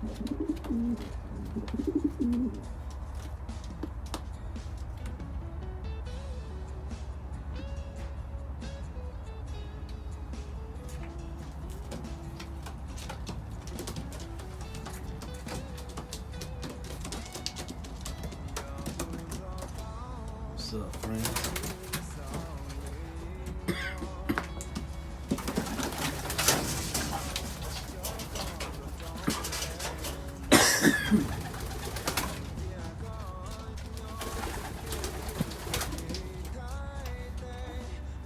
What's up, friends?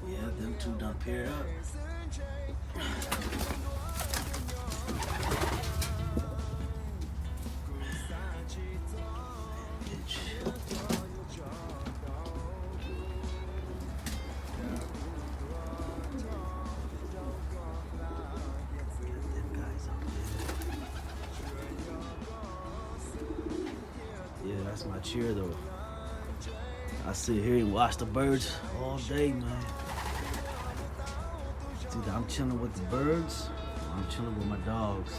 Yeah, them two done paired up. Bitch. Yeah, that's my cheer though. I sit here and watch the birds all day, man. It's either I'm chilling with the birds or I'm chilling with my dogs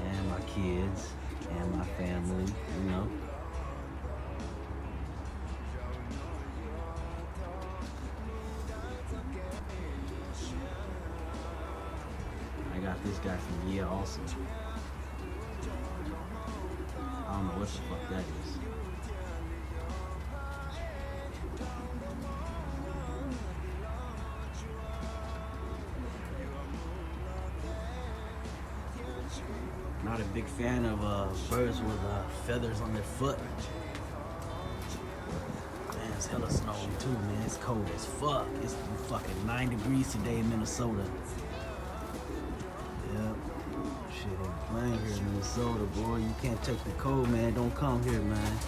and my kids and my family, you know. I got this guy from Yeah Awesome. I don't know what the fuck that is. Not a big fan of birds with feathers on their foot. Man, it's hella snowing too, man. It's cold as fuck. It's fucking 9 degrees today in Minnesota. Yep. Shit ain't playing here in Minnesota, boy. You can't take the cold, man. Don't come here, man.